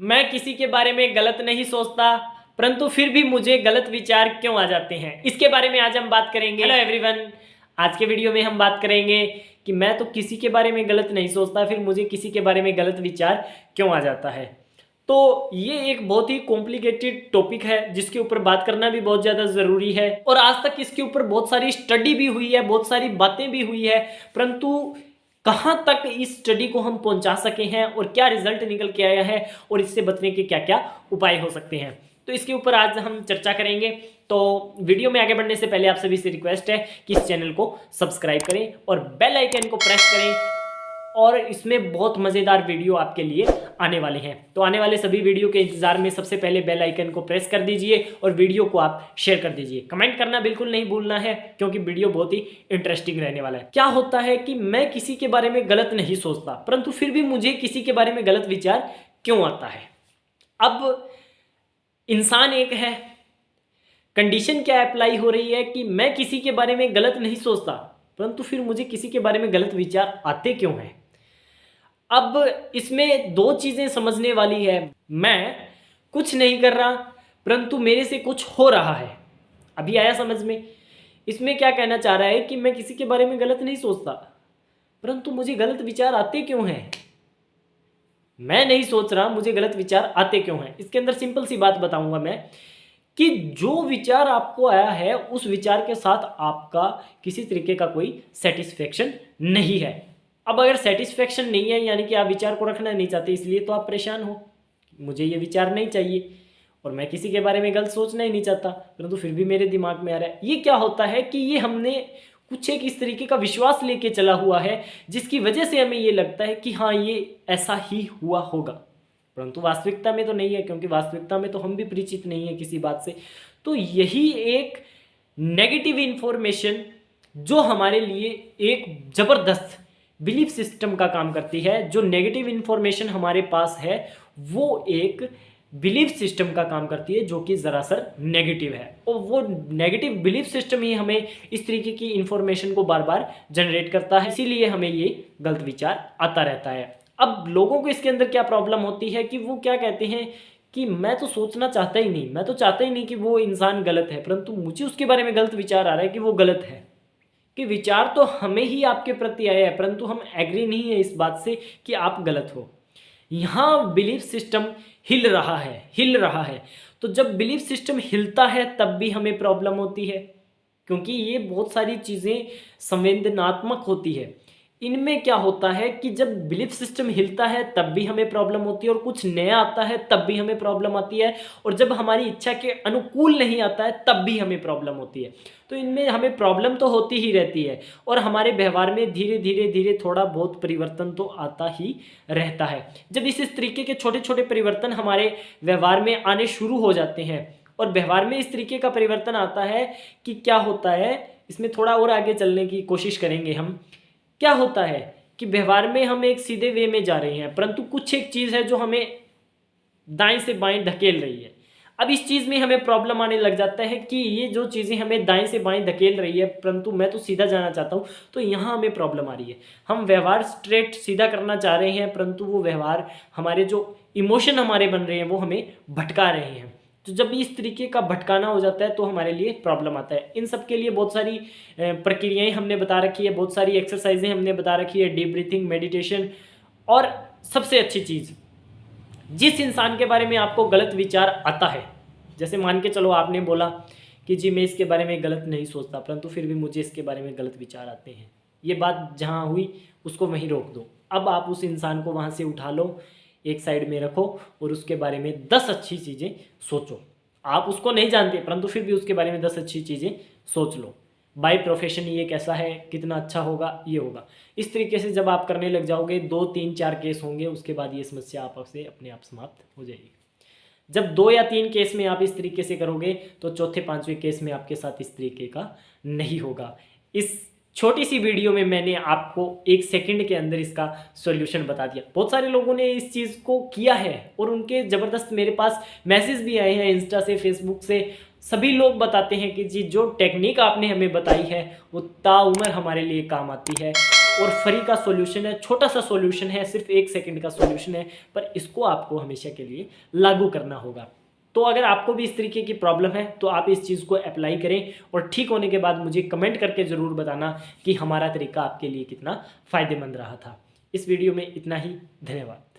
मैं किसी के बारे में गलत नहीं सोचता, परंतु फिर भी मुझे गलत विचार क्यों आ जाते हैं, इसके बारे में आज हम बात करेंगे। हेलो एवरीवन, आज के वीडियो में हम बात करेंगे कि मैं तो किसी के बारे में गलत नहीं सोचता, फिर मुझे किसी के बारे में गलत विचार क्यों आ जाता है। तो ये एक बहुत ही कॉम्प्लिकेटेड टॉपिक है जिसके ऊपर बात करना भी बहुत ज़्यादा ज़रूरी है, और आज तक इसके ऊपर बहुत सारी स्टडी भी हुई है, बहुत सारी बातें भी हुई है, परंतु कहाँ तक इस स्टडी को हम पहुंचा सके हैं और क्या रिजल्ट निकल के आया है और इससे बचने के क्या क्या उपाय हो सकते हैं, तो इसके ऊपर आज हम चर्चा करेंगे। तो वीडियो में आगे बढ़ने से पहले आप सभी से रिक्वेस्ट है कि इस चैनल को सब्सक्राइब करें और बेल आइकन को प्रेस करें, और इसमें बहुत मज़ेदार वीडियो आपके लिए आने वाले हैं। तो आने वाले सभी वीडियो के इंतजार में सबसे पहले बेल आइकन को प्रेस कर दीजिए और वीडियो को आप शेयर कर दीजिए। कमेंट करना बिल्कुल नहीं भूलना है, क्योंकि वीडियो बहुत ही इंटरेस्टिंग रहने वाला है। क्या होता है कि मैं किसी के बारे में गलत नहीं सोचता, परंतु फिर भी मुझे किसी के बारे में गलत विचार क्यों आता है। अब इंसान एक है, कंडीशन क्या अप्लाई हो रही है कि मैं किसी के बारे में गलत नहीं सोचता, परंतु फिर मुझे किसी के बारे में गलत विचार आते क्यों हैं। अब इसमें दो चीज़ें समझने वाली है। मैं कुछ नहीं कर रहा, परंतु मेरे से कुछ हो रहा है। अभी आया समझ में? इसमें क्या कहना चाह रहा है कि मैं किसी के बारे में गलत नहीं सोचता, परंतु मुझे गलत विचार आते क्यों हैं। मैं नहीं सोच रहा, मुझे गलत विचार आते क्यों हैं। इसके अंदर सिंपल सी बात बताऊंगा मैं कि जो विचार आपको आया है उस विचार के साथ आपका किसी तरीके का कोई सेटिस्फेक्शन नहीं है। अब अगर सेटिस्फेक्शन नहीं है, यानी कि आप विचार को रखना नहीं चाहते, इसलिए तो आप परेशान हो, मुझे ये विचार नहीं चाहिए और मैं किसी के बारे में गलत सोचना ही नहीं चाहता, परंतु फिर भी मेरे दिमाग में आ रहा है। ये क्या होता है कि ये हमने कुछ एक इस तरीके का विश्वास लेके चला हुआ है जिसकी वजह से हमें ये लगता है कि हाँ ये ऐसा ही हुआ होगा, परंतु वास्तविकता में तो नहीं है, क्योंकि वास्तविकता में तो हम भी परिचित नहीं है किसी बात से। तो यही एक नेगेटिव इन्फॉर्मेशन जो हमारे लिए एक ज़बरदस्त बिलीफ सिस्टम का काम करती है। जो नेगेटिव इन्फॉर्मेशन हमारे पास है वो एक बिलीफ सिस्टम का काम करती है जो कि ज़रासर नेगेटिव है, और वो नेगेटिव बिलीफ सिस्टम ही हमें इस तरीके की इन्फॉर्मेशन को बार बार जनरेट करता है, इसीलिए हमें ये गलत विचार आता रहता है। अब लोगों को इसके अंदर क्या प्रॉब्लम होती है कि वो क्या कहते हैं कि मैं तो सोचना चाहता ही नहीं, मैं तो चाहता ही नहीं कि वो इंसान गलत है, परंतु मुझे उसके बारे में गलत विचार आ रहा है कि वो गलत है। कि विचार तो हमें ही आपके प्रति आया है, परंतु हम एग्री नहीं है इस बात से कि आप गलत हो। यहाँ बिलीफ सिस्टम हिल रहा है। तो जब बिलीफ सिस्टम हिलता है तब भी हमें प्रॉब्लम होती है, क्योंकि ये बहुत सारी चीज़ें संवेदनात्मक होती है। इनमें क्या होता है कि जब बिलीफ सिस्टम हिलता है तब भी हमें प्रॉब्लम होती है, और कुछ नया आता है तब भी हमें प्रॉब्लम आती है, और जब हमारी इच्छा के अनुकूल नहीं आता है तब भी हमें प्रॉब्लम होती है। तो इनमें हमें प्रॉब्लम तो होती ही रहती है, और हमारे व्यवहार में धीरे धीरे थोड़ा बहुत परिवर्तन तो आता ही रहता है। जब इस तरीके के छोटे छोटे परिवर्तन हमारे व्यवहार में आने शुरू हो जाते हैं, और व्यवहार में इस तरीके का परिवर्तन आता है कि क्या होता है, इसमें थोड़ा और आगे चलने की कोशिश करेंगे हम। क्या होता है कि व्यवहार में हम एक सीधे वे में जा रहे हैं, परंतु कुछ एक चीज़ है जो हमें दाएं से बाएं धकेल रही है। अब इस चीज़ में हमें प्रॉब्लम आने लग जाता है कि ये जो चीज़ें हमें दाएं से बाएं धकेल रही है, परंतु मैं तो सीधा जाना चाहता हूँ, तो यहाँ हमें प्रॉब्लम आ रही है। हम व्यवहार स्ट्रेट सीधा करना चाह रहे हैं, परंतु वो व्यवहार हमारे जो इमोशन हमारे बन रहे हैं वो हमें भटका रहे हैं। तो जब इस तरीके का भटकाना हो जाता है तो हमारे लिए प्रॉब्लम आता है। इन सब के लिए बहुत सारी प्रक्रियाएं हमने बता रखी है, बहुत सारी एक्सरसाइजें हमने बता रखी है, डीप ब्रीथिंग, मेडिटेशन, और सबसे अच्छी चीज़, जिस इंसान के बारे में आपको गलत विचार आता है, जैसे मान के चलो आपने बोला कि जी मैं इसके बारे में गलत नहीं सोचता, परंतु फिर भी मुझे इसके बारे में गलत विचार आते हैं। ये बात जहाँ हुई उसको वहीं रोक दो। अब आप उस इंसान को वहाँ से उठा लो, एक साइड में रखो, और उसके बारे में 10 अच्छी चीज़ें सोचो। आप उसको नहीं जानते, परंतु फिर भी उसके बारे में 10 अच्छी चीज़ें सोच लो। बाय प्रोफेशन ये कैसा है, कितना अच्छा होगा, ये होगा। इस तरीके से जब आप करने लग जाओगे, 2 3 4 केस होंगे, उसके बाद ये समस्या आपसे अपने आप समाप्त हो जाएगी। जब 2 या 3 केस में आप इस तरीके से करोगे तो चौथे 5वें केस में आपके साथ इस तरीके का नहीं होगा। इस छोटी सी वीडियो में मैंने आपको 1 सेकंड के अंदर इसका सॉल्यूशन बता दिया। बहुत सारे लोगों ने इस चीज़ को किया है, और उनके ज़बरदस्त मेरे पास मैसेज भी आए हैं इंस्टा से, फेसबुक से। सभी लोग बताते हैं कि जी जो टेक्निक आपने हमें बताई है वो ताउम्र हमारे लिए काम आती है, और फ्री का सॉल्यूशन है, छोटा सा सॉल्यूशन है, सिर्फ 1 सेकंड का सॉल्यूशन है, पर इसको आपको हमेशा के लिए लागू करना होगा। तो अगर आपको भी इस तरीके की प्रॉब्लम है तो आप इस चीज़ को अप्लाई करें और ठीक होने के बाद मुझे कमेंट करके ज़रूर बताना कि हमारा तरीका आपके लिए कितना फ़ायदेमंद रहा था। इस वीडियो में इतना ही, धन्यवाद।